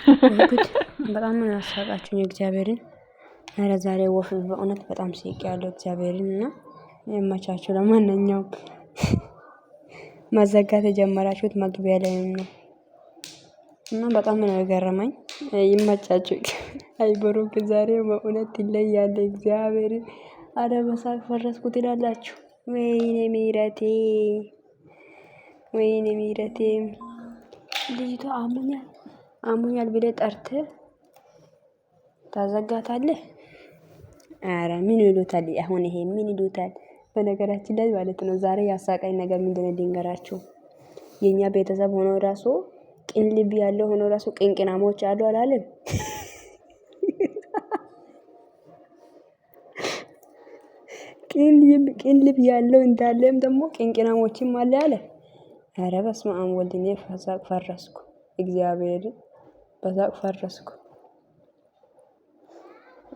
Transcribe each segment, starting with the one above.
ወይ ጉድ! በጣም ነው ያሳቃችሁኝ እግዚአብሔርን። ኧረ ዛሬ ወፍ በእውነት በጣም ስቄያለሁ እግዚአብሔርን እና ይመቻችሁ። ለማንኛውም ማዘጋት የጀመራችሁት መግቢያ ላይም ነው እና በጣም ነው የገረመኝ። ይመቻችሁ። አይ ብሩክ ዛሬ በእውነት ይለያል እግዚአብሔርን። አረ በሳቅ ፈረስኩ ትላላችሁ። ወይኔ ምህረቴ፣ ወይኔ ምህረቴ። ልጅቷ አሞኛል ብለህ ጠርተህ ታዘጋታለህ? አረ ምን ይሉታል አሁን ይሄ ምን ይሉታል? በነገራችን ላይ ማለት ነው ዛሬ ያሳቀኝ ነገር ምንድነው ልንገራችሁ። የኛ ቤተሰብ ሆኖ ራሱ ቅን ልብ ያለው ሆኖ ራሱ ቅንቅናሞች አሉ አላለም? ቅን ልብ ያለው እንዳለም ደግሞ ቅንቅናሞችም አለ አለ። ኧረ በስመ አብ ወልድ እኔ በሳቅ ፈረስኩ እግዚአብሔርን በሳቅ ፈረስኩ።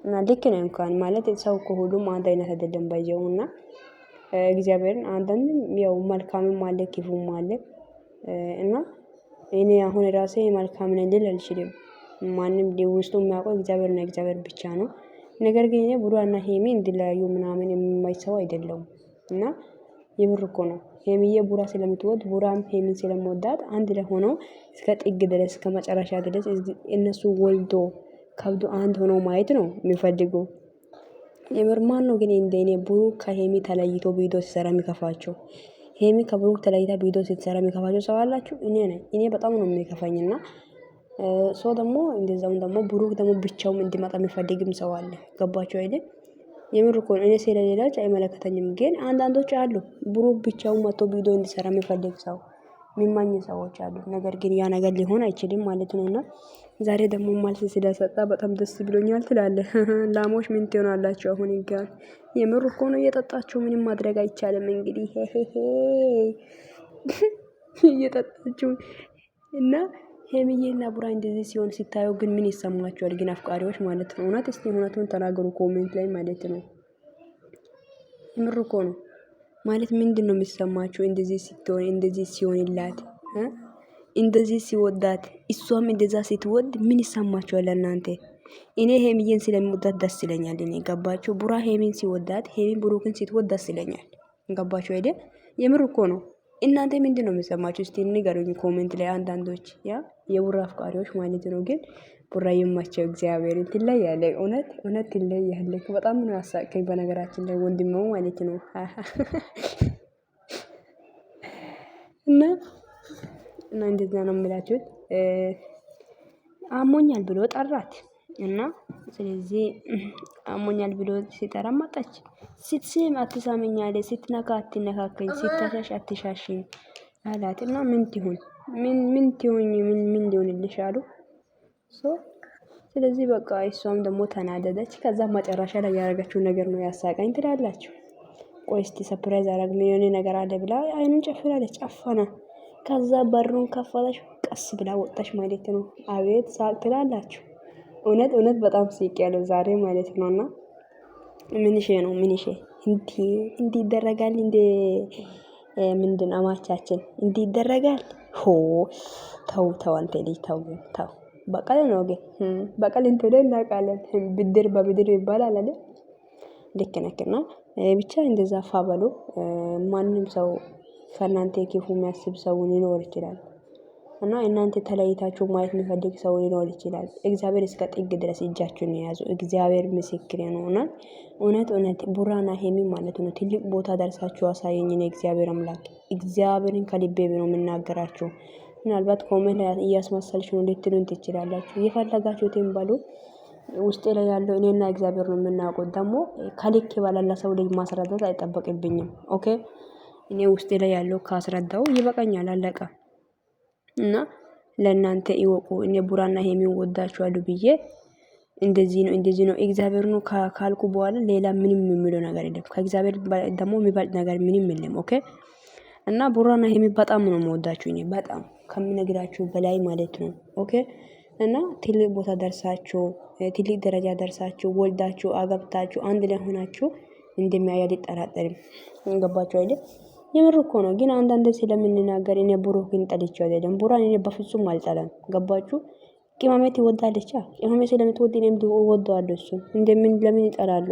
እና ልክ ነው እንኳን ማለት ሰው እኮ ሁሉም አንድ አይነት አይደለም ባየውና እግዚአብሔርን አንዳንድም ያው መልካምም አለ ክፉም አለ። እና እኔ አሁን ራሴ መልካም ነኝ ልል አልችልም። ማንም ውስጡ የሚያውቀው እግዚአብሔር ነው፣ እግዚአብሔር ብቻ ነው። ነገር ግን እኔ ቡራና ሄሚ እንዲለያዩ ምናምን የማይሰው አይደለም። እና የምር እኮ ነው ሄሚዬ ቡራ ስለምትወድ ቡራም ሄሚን ስለምወዳት አንድ ላይ ሆኖ እስከ ጥግ ድረስ እስከ መጨረሻ ድረስ እነሱ ወልዶ ከብዶ አንድ ሆኖ ማየት ነው የሚፈልገው። የምር ማን ነው ግን እንደኔ ብሩክ ከሄሚ ተለይቶ ቪዲዮ ሲሰራ የሚከፋቸው? ሄሚ ከብሩክ ተለይታ ቪዲዮ ሲሰራ የሚከፋቸው ሰው አላችሁ? እኔ ነኝ። እኔ በጣም ነው የሚከፋኝና ሰው ደግሞ እንደዛው ደግሞ ብሩክ ደግሞ ብቻውም እንዲመጣ የሚፈልግም ሰው አለ። ገባችሁ አይደል? የምር እኮ እኔ ስለሌላች አይመለከተኝም። ግን አንዳንዶች አሉ ብሩክ ብቻውን መጥቶ ቪዲዮ እንዲሰራ የሚፈልግ ሰው የሚማኝ ሰዎች አሉ። ነገር ግን ያ ነገር ሊሆን አይችልም ማለት ነውና ዛሬ ደግሞ ማልስ ስለሰጣ በጣም ደስ ብሎኛል ትላለህ። ላሞች ምን ትሆናላችሁ አሁን ይጋር የምር እኮ ነው እየጠጣችሁ ምንም ማድረግ አይቻልም። እንግዲህ እየጠጣችሁ እና ሄሚዬና ቡራ እንደዚህ ሲሆን ሲታዩ ግን ምን ይሰማችኋል? ግን አፍቃሪዎች ማለት ነው እውነት እስቲ እውነቱን ተናገሩ ኮሜንት ላይ ማለት ነው። የምር እኮ ነው ማለት ምንድነው የሚሰማችሁ? እንደዚህ ስትሆን እንደዚህ ሲሆንላት እንደዚህ ሲወዳት እሷም እንደዛ ስትወድ ምን ይሰማችኋል እናንተ? እኔ ሄሚዬን ስለምወዳት ደስ ይለኛል። እኔ ገባችሁ? ቡራ ሄሚን ሲወዳት ሄሚን ብሩክን ስትወድ ደስ ይለኛል። ገባችሁ አይደል? የምር እኮ ነው። እናንተ ምንድነው የሚሰማችሁ? እስቲ ንገሩኝ ኮሜንት ላይ አንዳንዶች የቡራ አፍቃሪዎች ማለት ነው። ግን ቡራ ይማቸው እግዚአብሔርን ትለያለ። እውነት ትለያለ። በጣም ነው ያሳቀኝ በነገራችን ላይ ወንድሜው ማለት ነው። እና እንደዛ ነው የምላችሁት። አሞኛል ብሎ ጠራት እና ስለዚህ አሞኛል ብሎ ሲጠራ መጣች። ስትስም አትሳመኝ አለ፣ ስትነካ አትነካከኝ፣ ስታሻሽ አትሻሽኝ አላት። እና ምን ትሁን ምን ሊሆንልሽ አሉ። ስለዚህ በቃ እሷም ደግሞ ተናደደች። ከዛ መጨረሻ ላይ ያደረገችው ነገር ነው ያሳቀኝ ትላላችሁ። ቆይ እስቲ ሰርፕራይዝ አረግ ምን የሆነ ነገር አለ ብላ አይኑን ጨፍናለች። ጨፈና ከዛ በሩን ከፈተሽ ቀስ ብላ ወጣች ማለት ነው። አቤት ሳቅ ትላላችሁ። እውነት በጣም ስቄያለሁ ዛሬ ማለት ነውና ምንሼ ነው እንዲ ይደረጋል እንደ ምንድን አማቻችን እንዲ ይደረጋል። ተው አንተ ልጅ ተው። በቀል ነው ግን በቀል እንትን እናውቃለን። ብድር በብድር ይባላል አይደል? ልክ ነክና ብቻ እንደዛ ፋበሉ። ማንም ሰው ከእናንተ ክፉ የሚያስብ ሰው ሊኖር ይችላል። እና እናንተ ተለይታችሁ ማየት የሚፈልግ ሰው ሊኖር ይችላል። እግዚአብሔር እስከ ጥግ ድረስ እጃችሁን የያዙ እግዚአብሔር ምስክሬ ነውና እውነት ቡራና ሄሚ ማለት ነው ትልቅ ቦታ ደርሳችሁ አሳየኝ ነው እግዚአብሔር አምላክ። እግዚአብሔርን ከልቤ ነው የምናገራችሁ። ምናልባት ኮሜንት ላይ እያስመሰልሽ ነው ልትሉን ትችላላችሁ። የፈለጋችሁትን በሉ። ውስጤ ላይ ያለው እኔና እግዚአብሔር ነው የምናውቀው። ደግሞ ከልክ በላይ ለሰው ልጅ ማስረዳት አይጠበቅብኝም። ኦኬ እኔ ውስጤ ላይ ያለው ካስረዳው ይበቃኛል፣ አለቀ። እና ለእናንተ ይወቁ። እኔ ቡራና ሄሚን ወዳችኋለሁ ብዬ እንደዚህ ነው እግዚአብሔር ነው ካልኩ በኋላ ሌላ ምንም የሚለው ነገር የለም። ከእግዚአብሔር ደግሞ የሚበልጥ ነገር ምንም የለም። ኦኬ እና ቡራና ሄሚ በጣም ነው የምወዳችሁ እኔ በጣም ከምነግራችሁ በላይ ማለት ነው። ኦኬ እና ትልቅ ቦታ ደርሳችሁ ትልቅ ደረጃ ደርሳችሁ ወልዳችሁ አገብታችሁ አንድ ላይ ሆናችሁ እንደሚያያ ሊጠራጠርም። ገባችሁ አይደል? የምር እኮ ነው። ግን አንዳንዴ ስለምንናገር እኔ ብሩክን ጠልቼው አይደለም። ቡራን እኔ በፍጹም አልጠላም። ገባችሁ? ቅመሜ ትወዳለች። ቅመሜ ስለምትወድ እኔም እወደዋለሁ። እሱ እንደምን ለምን ይጠላሉ?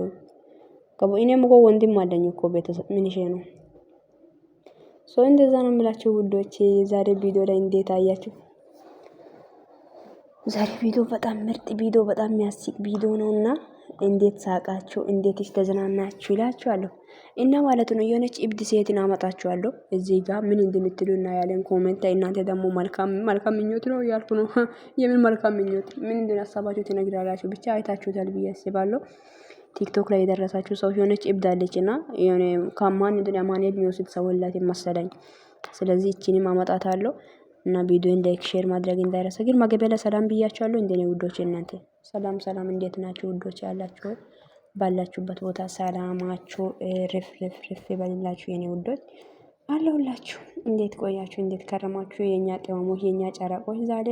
ገባ እኔም እኮ ወንድም አለኝ እኮ ቤተሰብ ምን ይሄ ነው? እንደዛ ነው የምላችሁ ውዶቼ። ዛሬ ቪዲዮ ላይ እንዴት አያችሁ? ዛሬ ቪዲዮ በጣም ምርጥ ቪዲዮ፣ በጣም የሚያስቅ ቪዲዮ ነውና እንዴት ሳቃችሁ፣ እንዴት ተዝናናችሁ ይላችኋለሁ። እና ማለት ነው የሆነች እብድ ሴትን አመጣችኋለሁ እዚህ ጋር ምን እንደምትሉ እና ያለን ኮሜንት ላይ እናንተ ደግሞ መልካም ምኞት ነው ያልኩ ነው። የምን መልካም ምኞት ምን እንደሆነ ሀሳባችሁ ትነግራላችሁ። ብቻ አይታችሁታል ብዬ አስባለሁ። ቲክቶክ ላይ የደረሳችሁ ሰው የሆነች እብድ አለችና የሆነ ከማን እንደሆነ ማንሄድ የሚወስድ ሰው ወላት መሰለኝ። ስለዚህ እቺንም አመጣታለሁ እና ቪዲዮን ላይክ ሼር ማድረግ እንዳይረሳ። ግን መግቢያ ላይ ሰላም ብያችኋለሁ። እንደኔ ውዶች እናንተ ሰላም ሰላም፣ እንዴት ናችሁ ውዶች? ያላችሁ ባላችሁበት ቦታ ሰላማችሁ ርፍ ይበልላችሁ የኔ ውዶች አለሁላችሁ። እንዴት ቆያችሁ? እንዴት ከረማችሁ? የኛ ቅመሞች፣ የኛ ጨረቆች ዛሬ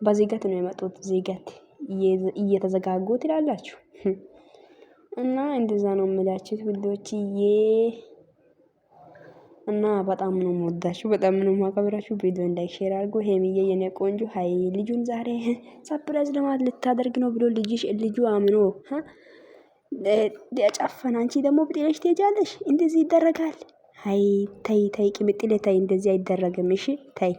በዝገት ነው የመጡት። ዝገት እየተዘጋጉ ትላላችሁ እና እንደዛ ነው የምላችሁት ውዶችዬ። እና በጣም ነው የምወዳችሁ፣ በጣም ነው የማከብራችሁ። ቪዲዮ ላይክ ሼር አድርጉ። ሄሚዬ የኔ ቆንጆ ሃይ ልጁን ዛሬ ሰርፕራይዝ ለማለት ልታደርግ ነው ብሎ ልጁ አምኖ ጨፈን። አንቺ ደግሞ ብጤለሽ ትሄጃለሽ። እንደዚህ ይደረጋል? ሃይ ተይ ቅምጥሌ ተይ፣ እንደዚህ አይደረግም። እሺ ተይ።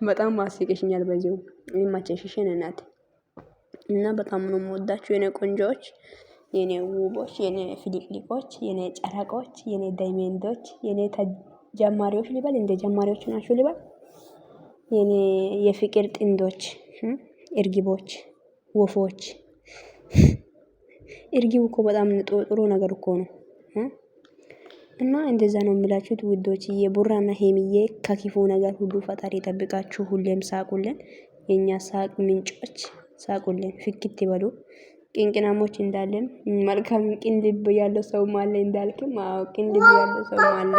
በጣም ማስቀሽኛል። በዚሁ ይማቸሽሽን እናት እና በጣም ነው የምወዳችሁ የኔ ቆንጆዎች፣ የኔ ውቦች፣ የኔ ፍሊቅሊቆች፣ የኔ ጨረቆች፣ የኔ ዳይመንዶች፣ የኔ ተጀማሪዎች ልበል፣ እንደ ጀማሪዎች ናችሁ ልበል፣ የኔ የፍቅር ጥንዶች፣ እርግቦች፣ ወፎች። እርግብ እኮ በጣም ጥሩ ነገር እኮ ነው። እና እንደዛ ነው የምላችሁት ውዶች። የቡራና ሄሚዬ ከክፉ ነገር ሁሉ ፈጣሪ ይጠብቃችሁ። ሁሌም ሳቁልን፣ የኛ ሳቅ ምንጮች ሳቁልን፣ ፍክት ይበሉ። ቅንቅናሞች እንዳለን መልካም ቅን ልብ ያለው ሰው ማለ እንዳልክም፣ አዎ ቅን ልብ ያለው ሰው ማለ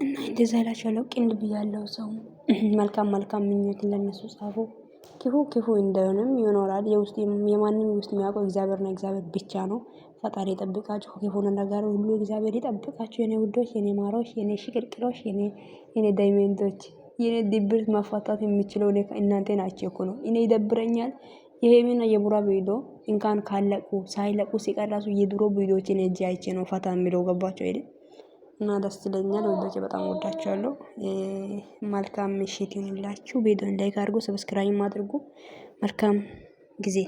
እና እንደዛ እላችኋለሁ። ቅን ልብ ያለው ሰው መልካም ምኞት ለነሱ ጻፉ። ክፉ እንደሆነም ይኖራል። የውስጥ የማንም ውስጥ የሚያውቀው እግዚአብሔርና እግዚአብሔር ብቻ ነው። ፈጣሪ ይጠብቃችሁ ከክፉ ነገር ሁሉ እግዚአብሔር ይጠብቃችሁ የኔ ውዶች፣ የኔ ማሮች፣ የኔ ሽቅርቅሮች፣ የኔ ዳይመንዶች። የኔ ድብርት ማፋታት የሚችለው እናንተ ናችሁ እኮ ነው። እኔ ይደብረኛል። የሄሚና የቡራ ቪዲዮ እንኳን ሳይለቁ ሲቀራሱ የድሮ ቪዲዮዎችን እጅ አይቼ ነው ፈታ የሚለው ገባቸው አይደል? እና ደስ ይለኛል። ወዶቼ በጣም ወዳችኋለሁ። መልካም ምሽት ይሁንላችሁ። ቪዲዮን ላይክ አድርጉ፣ ሰብስክራይብ አድርጉ። መልካም ጊዜ